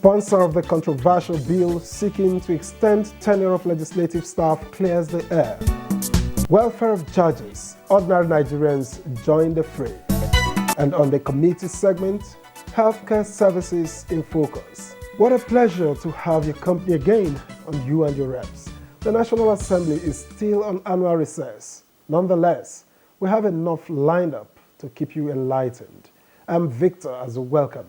sponsor of the controversial bill seeking to extend tenure of legislative staff clears the air. Welfare of judges, ordinary Nigerians join the fray. And on the committee segment, healthcare services in focus. What a pleasure to have your company again on You and Your Reps. The National Assembly is still on annual recess. Nonetheless, we have enough lined up to keep you enlightened. I'm Victor as a welcome.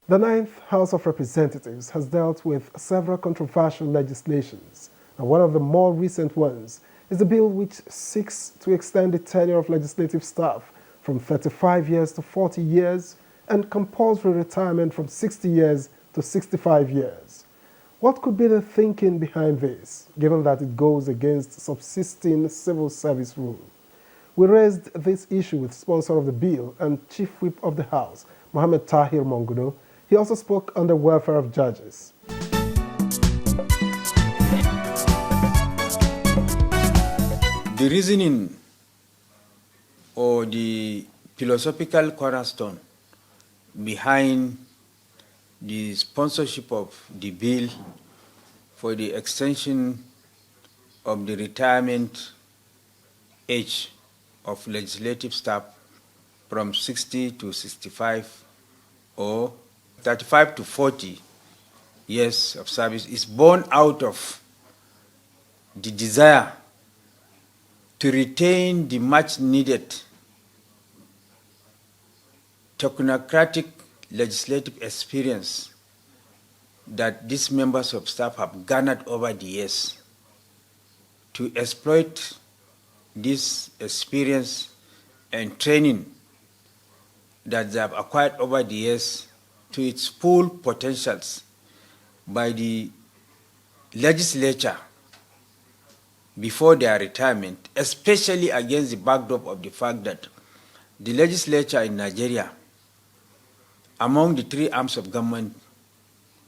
The Ninth House of Representatives has dealt with several controversial legislations, and one of the more recent ones is the bill which seeks to extend the tenure of legislative staff from 35 years to 40 years and compulsory retirement from 60 years to 65 years. What could be the thinking behind this, given that it goes against subsisting civil service rule? We raised this issue with sponsor of the bill and Chief Whip of the House, Mohammed Tahir Monguno. He also spoke on the welfare of judges. The reasoning or the philosophical cornerstone behind the sponsorship of the bill for the extension of the retirement age of legislative staff from 60 to 65 or 35 to 40 years of service is born out of the desire to retain the much needed technocratic legislative experience that these members of staff have garnered over the years, to exploit this experience and training that they have acquired over the years to its full potentials by the legislature before their retirement, especially against the backdrop of the fact that the legislature in Nigeria, among the three arms of government,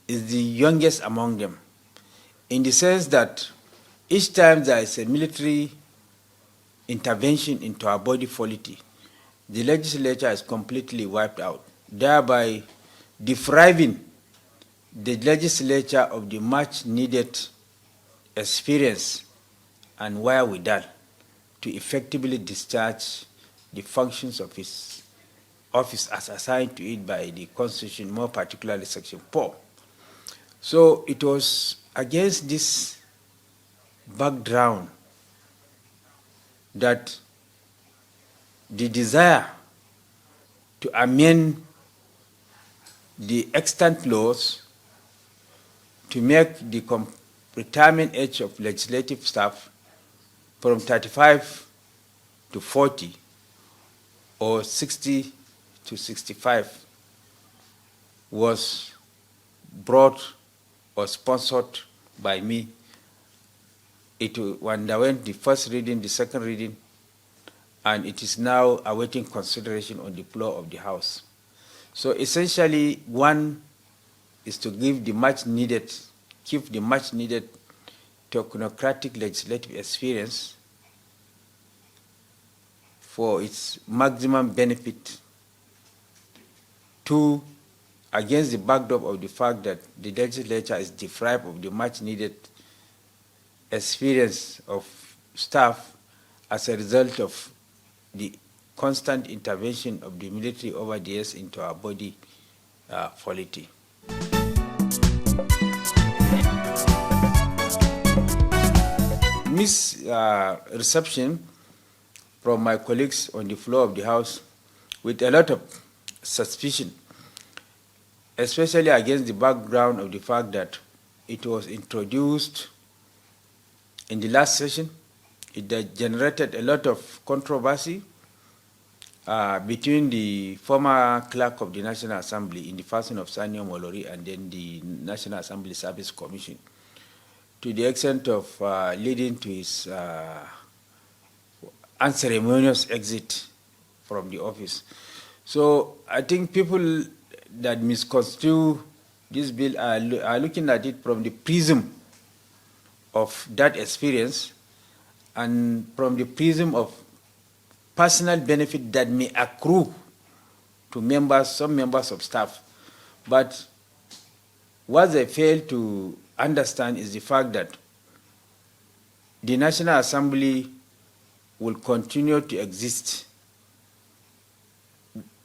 is the youngest among them, in the sense that each time there is a military intervention into our body polity, the legislature is completely wiped out, thereby depriving the legislature of the much needed experience and wherewithal to effectively discharge the functions of its office as assigned to it by the Constitution, more particularly Section 4. So it was against this background that the desire to amend the extant laws to make the retirement age of legislative staff from 35 to 40 or 60 to 65 was brought or sponsored by me. It underwent the first reading, the second reading, and it is now awaiting consideration on the floor of the House. So essentially, one is to give the much needed technocratic legislative experience for its maximum benefit. Two, against the backdrop of the fact that the legislature is deprived of the much needed experience of staff as a result of the constant intervention of the military over the years into our body polity. Misreception from my colleagues on the floor of the House with a lot of suspicion, especially against the background of the fact that it was introduced in the last session. It generated a lot of controversy between the former clerk of the National Assembly in the person of Sanyo Molori and then the National Assembly Service Commission, to the extent of leading to his unceremonious exit from the office. So I think people that misconstrue this bill are looking at it from the prism of that experience and from the prism of personal benefit that may accrue to members, some members of staff. But what they fail to understand is the fact that the National Assembly will continue to exist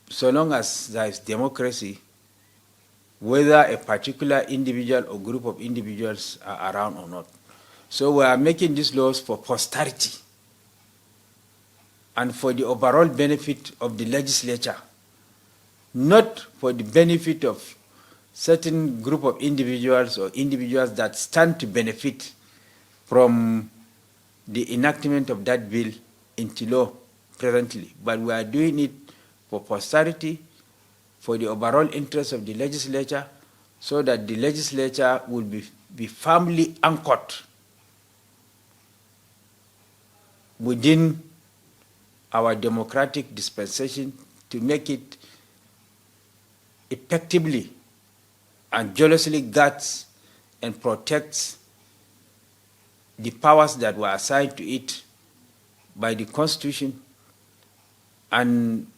so long as there is democracy, whether a particular individual or group of individuals are around or not. So we are making these laws for posterity and for the overall benefit of the legislature, not for the benefit of certain group of individuals or individuals that stand to benefit from the enactment of that bill into law presently. But we are doing it for posterity, for the overall interest of the legislature, so that the legislature will be firmly anchored within our democratic dispensation to make it effectively and jealously guards and protects the powers that were assigned to it by the Constitution and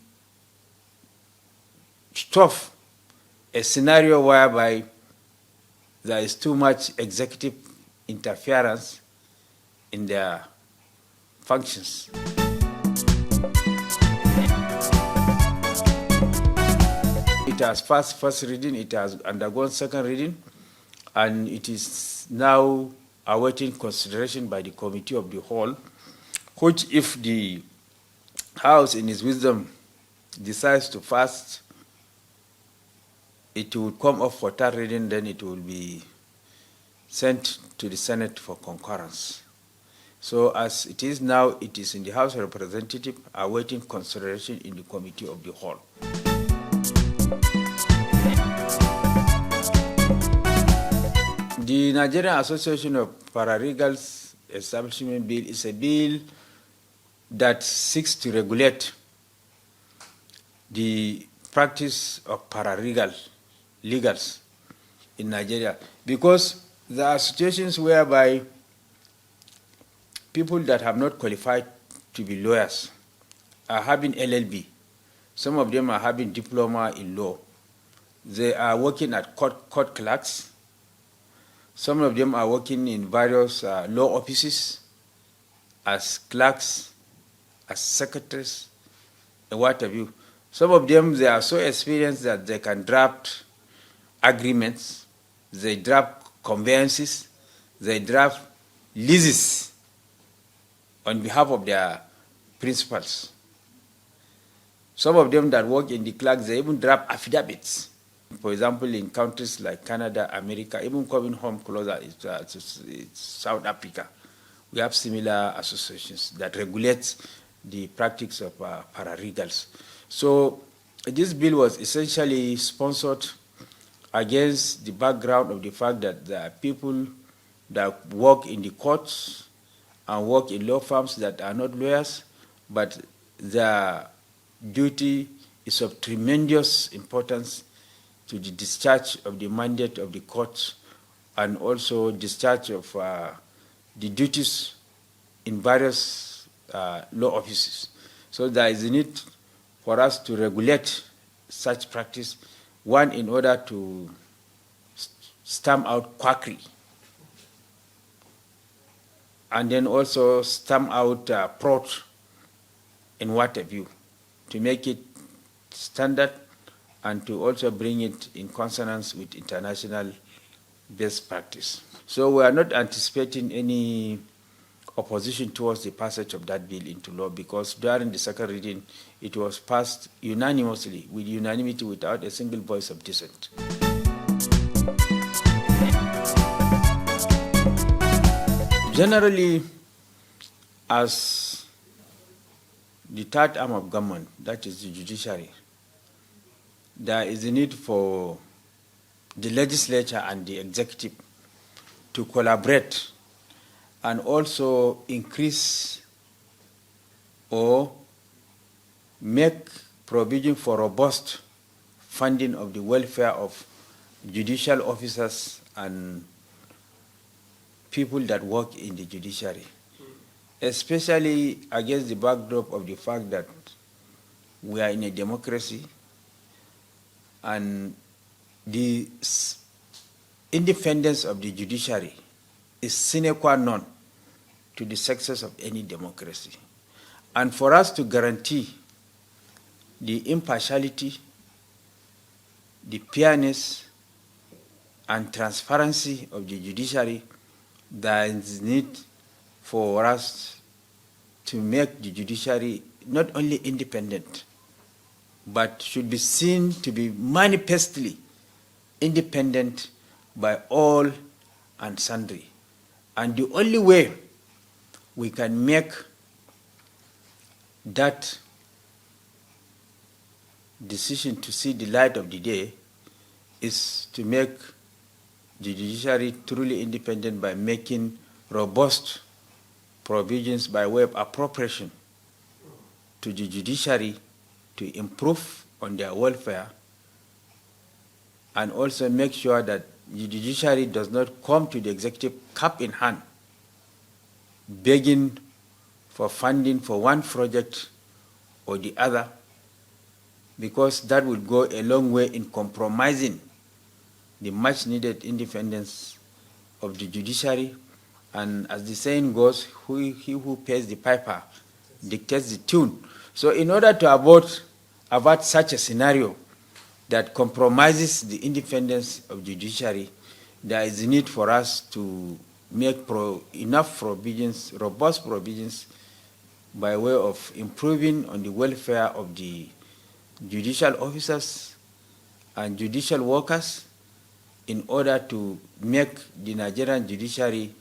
stop a scenario whereby there is too much executive interference in their functions. It has passed first reading, it has undergone second reading, and it is now awaiting consideration by the Committee of the Whole, which, if the House in its wisdom decides to fast, it will come up for third reading, then it will be sent to the Senate for concurrence. So as it is now, it is in the House of Representatives awaiting consideration in the Committee of the Whole. The Nigerian Association of Paralegals Establishment Bill is a bill that seeks to regulate the practice of paralegal legals in Nigeria, because there are situations whereby people that have not qualified to be lawyers are having LLB. Some of them are having diploma in law. They are working at court clerks. Some of them are working in various law offices as clerks, as secretaries, and what have you. Some of them, they are so experienced that they can draft agreements, they draft conveyances, they draft leases on behalf of their principals. Some of them that work in the clerks, they even draft affidavits. For example, in countries like Canada, America, even coming home closer, it's South Africa, we have similar associations that regulate the practice of paralegals. So this bill was essentially sponsored against the background of the fact that there are people that work in the courts and work in law firms that are not lawyers, but their duty is of tremendous importance to the discharge of the mandate of the courts and also discharge of the duties in various law offices. So there is a need for us to regulate such practice, one, in order to stamp out quackery, and then also stamp out fraud and what have you, to make it standard and to also bring it in consonance with international best practice. So we are not anticipating any opposition towards the passage of that bill into law, because during the second reading, it was passed unanimously, with unanimity, without a single voice of dissent. Generally, as the third arm of government, that is the judiciary, there is a need for the legislature and the executive to collaborate and also increase or make provision for robust funding of the welfare of judicial officers and people that work in the judiciary. especially against the backdrop of the fact that we are in a democracy and the independence of the judiciary is sine qua non to the success of any democracy. And for us to guarantee the impartiality, the fairness, and transparency of the judiciary, there is need for us to make the judiciary not only independent, but should be seen to be manifestly independent by all and sundry. And the only way we can make that decision to see the light of the day is to make the judiciary truly independent by making robust provisions by way of appropriation to the judiciary to improve on their welfare, and also make sure that the judiciary does not come to the executive cap in hand begging for funding for one project or the other, because that will go a long way in compromising the much needed independence of the judiciary. And as the saying goes, he who pays the piper dictates the tune. So in order to avoid such a scenario that compromises the independence of the judiciary, there is a need for us to make enough provisions, robust provisions, by way of improving on the welfare of the judicial officers and judicial workers in order to make the Nigerian judiciary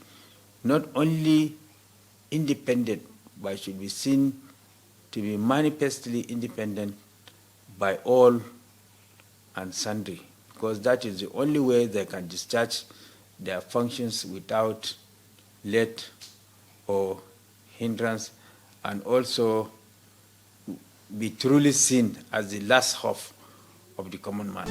not only independent, but should be seen to be manifestly independent by all and sundry, because that is the only way they can discharge their functions without let or hindrance, and also be truly seen as the last hope of the common man.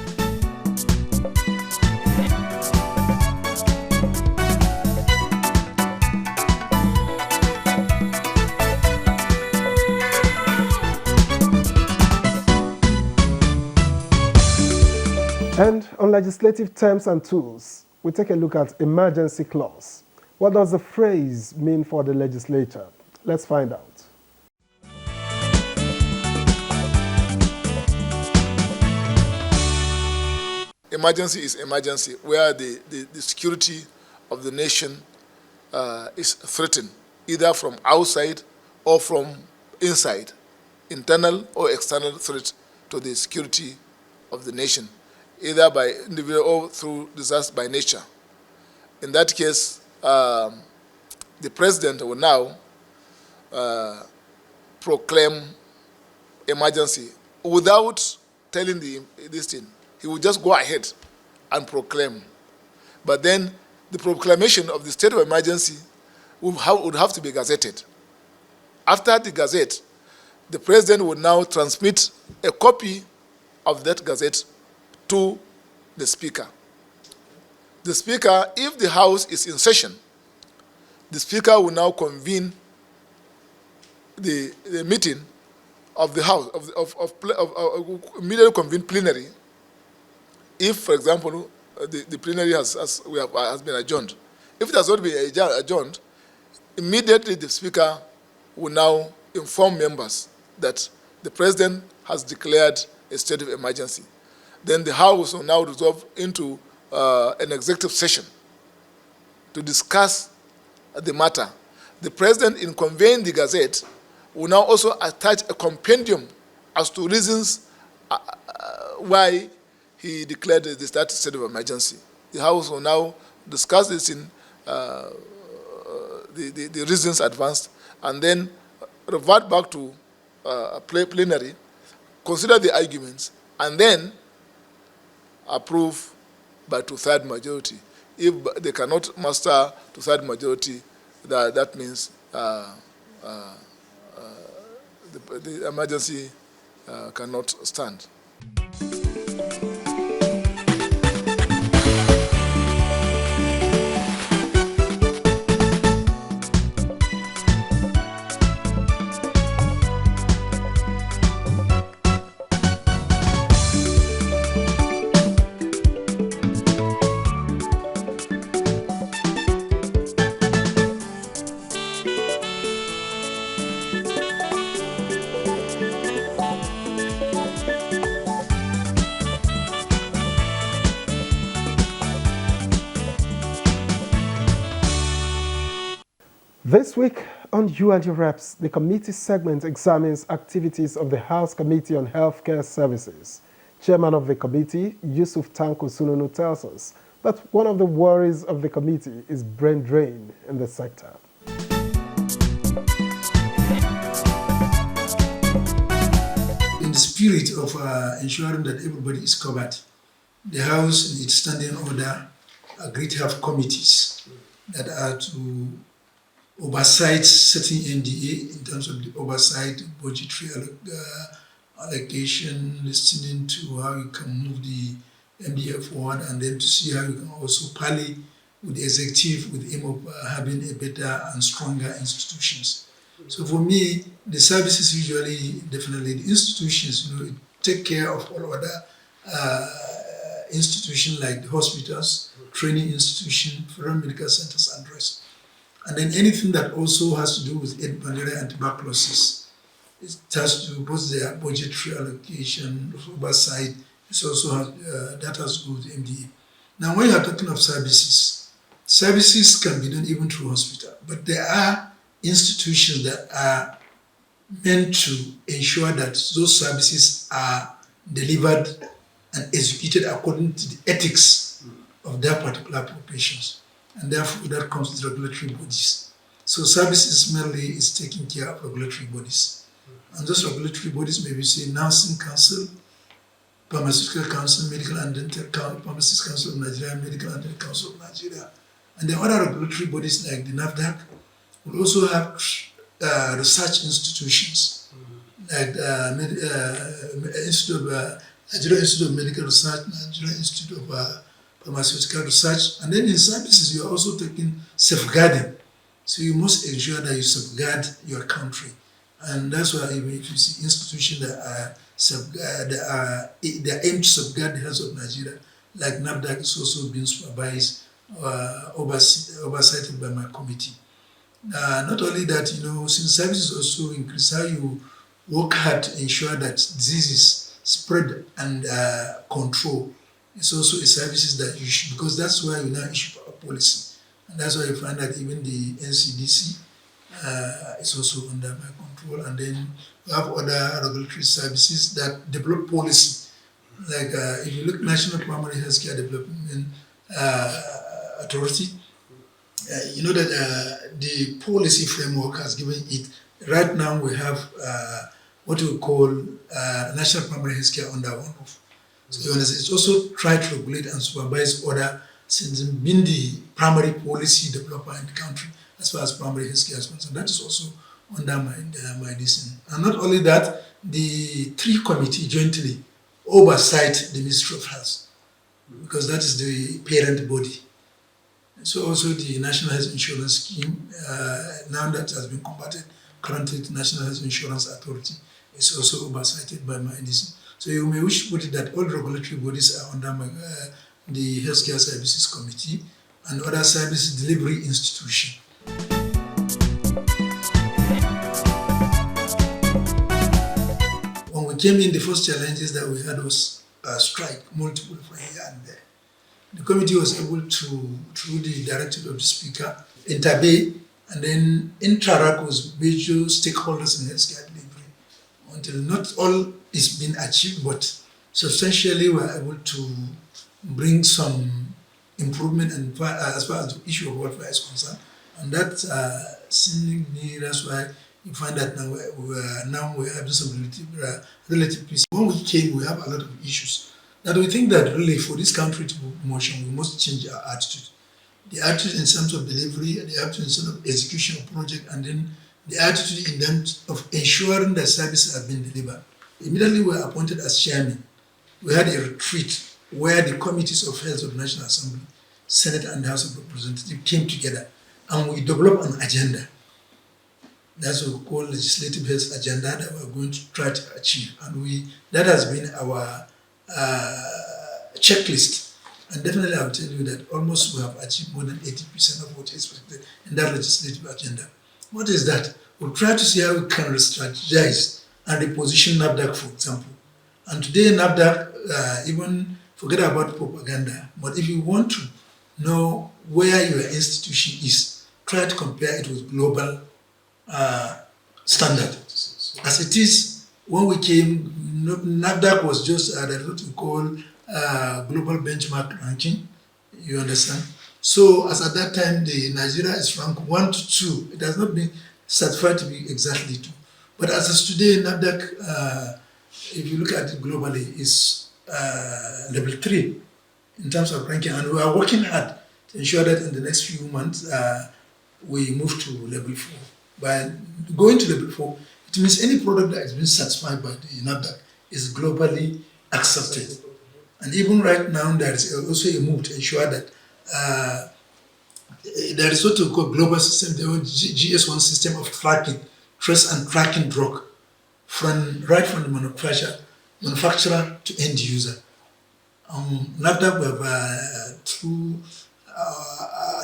And on legislative terms and tools, we take a look at emergency clause. What does the phrase mean for the legislature? Let's find out. Emergency is emergency, where the security of the nation is threatened, either from outside or from inside, internal or external threat to the security of the nation, either by individual or through disaster by nature. In that case, the president will now proclaim emergency without telling this thing. He will just go ahead and proclaim. But then the proclamation of the state of emergency would have to be gazetted. After the gazette, the president will now transmit a copy of that gazette to the speaker. The speaker, if the house is in session, the speaker will now convene the meeting of the house, immediately convene plenary. If, for example, the plenary has been adjourned. If it has not been adjourned, immediately the speaker will now inform members that the president has declared a state of emergency. Then the House will now resolve into an executive session to discuss the matter. The president, in conveying the gazette, will now also attach a compendium as to reasons why he declared the state of emergency. The House will now discuss this in the reasons advanced, and then revert back to plenary, consider the arguments, and then approve by two-thirds majority. If they cannot master two-thirds majority, that means the emergency cannot stand. This week on You and Your Reps, the committee segment examines activities of the House Committee on Healthcare Services. Chairman of the committee, Yusuf Tanko Sununu, tells us that one of the worries of the committee is brain drain in the sector. In the spirit of ensuring that everybody is covered, the House, in its standing order, agreed to have committees that are to oversight certain NDA in terms of the oversight, budgetary allocation, listening to how you can move the MDA forward, and then to see how you can also parley with the executive with the aim of having a better and stronger institutions. So for me, the services usually, definitely the institutions, take care of all other institutions like the hospitals, training institutions, foreign medical centers, and rest. And then anything that also has to do with malaria and tuberculosis, it has to do both their budgetary allocation, oversight. It also has, that has to do with MDA. Now, when you are talking of services, services can be done even through hospital, but there are institutions that are meant to ensure that those services are delivered and executed according to the ethics of their particular professions. And therefore, that comes with regulatory bodies. So services mainly is taking care of regulatory bodies. And those regulatory bodies may be, say, Nursing Council, Pharmaceutical Council, Medical and Dental Council, Pharmacist Council of Nigeria, Medical and Dental Council of Nigeria. And then other regulatory bodies like the NAFDAC will also have research institutions, like Nigeria Institute of Medical Research, Nigeria Institute of Pharmaceutical Research. And then in services, you are also taking safeguarding. So you must ensure that you safeguard your country. And that's why if you see institutions that are aimed to safeguard the health of Nigeria, like NAFDAC is also being supervised, oversighted by my committee. Not only that, since services also increase, how you work hard to ensure that diseases spread and control. It's also a services that you should, because that's why we now issue a policy. And that's why you find that even the NCDC is also under my control. And then we have other regulatory services that develop policy. Like if you look National Primary Healthcare Development Authority, you know that the policy framework has given it. Right now we have what we call National Primary Healthcare under one roof. So it's also try to regulate and supervise other, since being the primary policy developer in the country as far as primary healthcare is concerned. That is also under my decision. And not only that, the three committee jointly oversight the Ministry of Health, because that is the parent body. So also the National Health Insurance Scheme, now that has been converted currently to National Health Insurance Authority, is also oversighted by my decision. So you may wish to put it that all regulatory bodies are under the Healthcare Services Committee and other service delivery institution. When we came in, the first challenges that we had was strike, multiple from here and there. The committee was able to, through the directive of the Speaker, intervene and then interact with major stakeholders in healthcare delivery until not all is being achieved, but substantially we are able to bring some improvement as far as the issue of welfare is concerned. And that seemingly, that's why you find that now we're having some relative peace. When we came, we have a lot of issues that we think that really for this country to move motion, we must change our attitude. The attitude in terms of delivery, the attitude in terms of execution of project, and then the attitude in terms of ensuring that services have been delivered. Immediately we were appointed as chairman. We had a retreat where the committees of health of the National Assembly, Senate and House of Representatives came together and we developed an agenda. That's what we call legislative health agenda that we're going to try to achieve. And that has been our checklist. And definitely I'll tell you that almost we have achieved more than 80% of what is expected in that legislative agenda. What is that? We'll try to see how we can strategize and reposition NAFDAC, for example. And today NAFDAC, even forget about propaganda, but if you want to know where your institution is, try to compare it with global standard. As it is, when we came, NAFDAC was just what we call global benchmark ranking, you understand? So as at that time, the Nigeria is ranked 1 to 2. It has not been certified to be exactly 2. But as of today, NAFDAC, if you look at it globally, is level 3 in terms of ranking. And we are working hard to ensure that in the next few months, we move to level 4. By going to level 4, it means any product that has been certified by the NAFDAC is globally accepted. And even right now, there is also a move to ensure that there is what we call global system, the GS1 system of tracking, trace and tracking drug, right from the manufacturer to end user. NAFDAC, we have through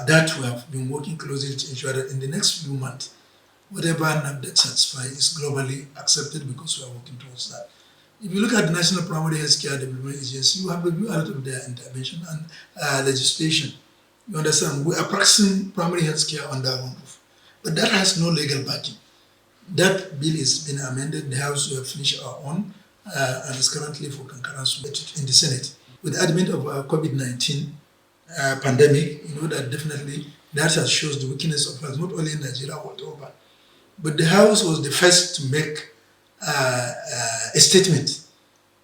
that we have been working closely to ensure that in the next few months, whatever NAFDAC certified is globally accepted, because we are working towards that. If you look at the National Primary Healthcare Development Agency, you have reviewed a lot of their intervention and legislation. You understand? We are practicing primary healthcare under one roof, but that has no legal backing. That bill is been amended. The House will finish our own, and is currently for concurrence in the Senate. With the advent of COVID-19 pandemic, you know that definitely that has shows the weakness of us, not only in Nigeria, but over. But the House was the first to make a statement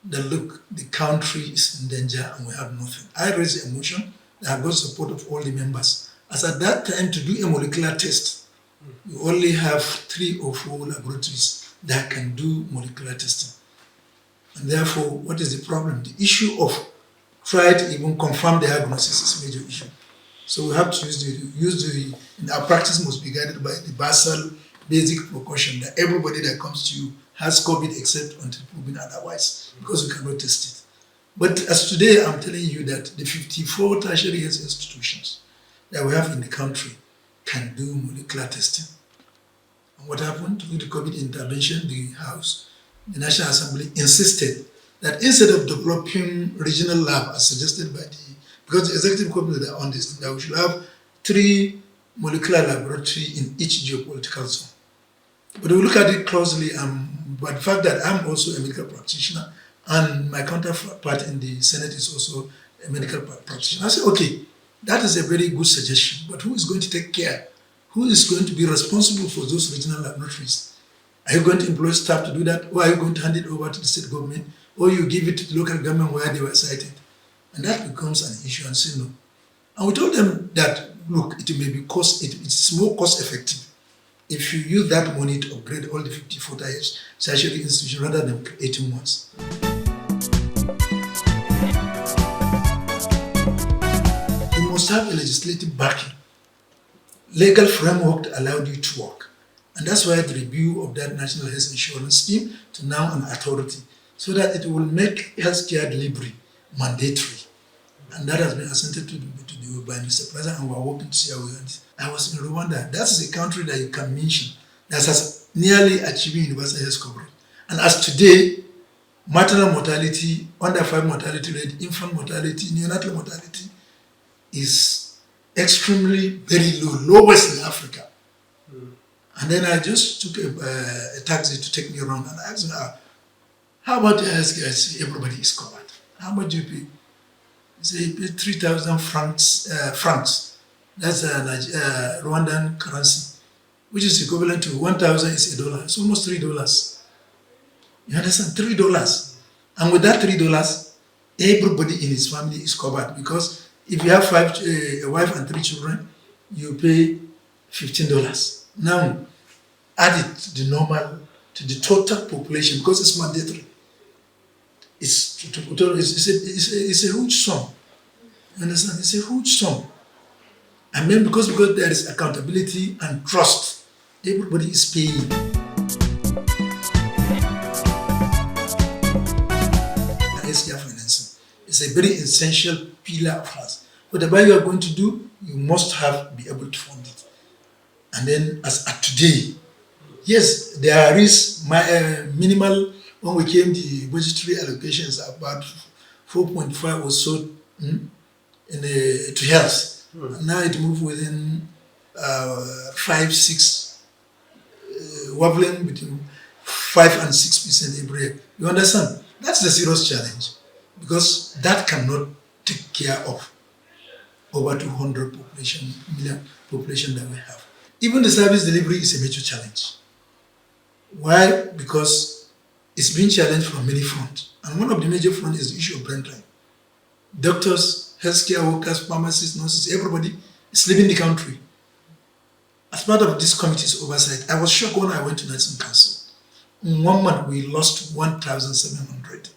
that look, the country is in danger and we have nothing. I raised a motion that I got support of all the members. As at that time, to do a molecular test, you only have 3 or 4 laboratories that can do molecular testing. And therefore, what is the problem? The issue of try to even confirm the diagnosis is a major issue. So we have to in our practice must be guided by the basal basic precaution that everybody that comes to you has COVID except until proven otherwise, because we cannot test it. But as today, I'm telling you that the 54 tertiary health institutions that we have in the country can do molecular testing. And what happened with the COVID intervention? The House, the National Assembly insisted that instead of developing regional lab as suggested by because the executive committee on this, that we should have 3 molecular laboratories in each geopolitical zone. But we look at it closely, but the fact that I'm also a medical practitioner and my counterpart in the Senate is also a medical practitioner, I said, okay, that is a very good suggestion, but who is going to take care? Who is going to be responsible for those regional laboratories? Are you going to employ staff to do that, or are you going to hand it over to the state government, or you give it to the local government where they were cited? And that becomes an issue, and say no. And we told them that, look, it may be it's more cost effective if you use that money to upgrade all the 54 tertiary institutions rather than creating ones. You must have a legislative backing, legal framework to allow you to work. And that's why the review of that National Health Insurance Scheme to now an authority, so that it will make healthcare delivery mandatory. And that has been assented to by Mr. President, and we are working to see how we do it. I was in Rwanda. That is a country that you can mention that has nearly achieved universal health coverage. And as today, maternal mortality, under 5 mortality rate, infant mortality, neonatal mortality is extremely very low, lowest in Africa. And then I just took a taxi to take me around, and I asked him, how about the healthcare? I said, everybody is covered. How much do you pay? He said, he paid 3,000 francs. That's Rwandan currency, which is equivalent to 1,000 is $1. It's almost $3. You understand? $3. And with that $3, everybody in his family is covered, because if you have a wife and 3 children, you pay $15. Now, add it to the total population, because it's mandatory. It's a huge sum. You understand? It's a huge sum. And then because there is accountability and trust, everybody is paying. Healthcare financing is a very essential pillar of us. Whatever you are going to do, you must be able to fund it. And then, as at today, yes, there is minimal. When we came, the budgetary allocations about 4.5 or so to health. Now it moved within 5, 6, wobbling between 5 and 6% every year. You understand? That's the serious challenge because that cannot take care of over 200 million population that we have. Even the service delivery is a major challenge. Why? Because it's been challenged from many fronts. And one of the major fronts is the issue of brain drain. Doctors, healthcare workers, pharmacists, nurses, everybody is leaving the country. As part of this committee's oversight, I was shocked when I went to Nursing Council. In 1 month, we lost 1,700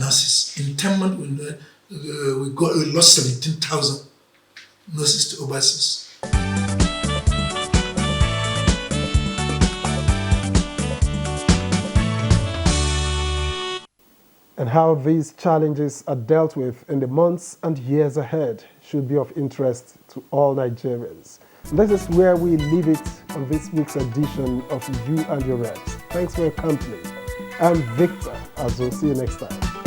nurses. In 10 months, we lost 17,000 nurses to overseas. And how these challenges are dealt with in the months and years ahead should be of interest to all Nigerians. And this is where we leave it on this week's edition of You and Your Reps. Thanks for your company. I'm Victor, as we'll see you next time.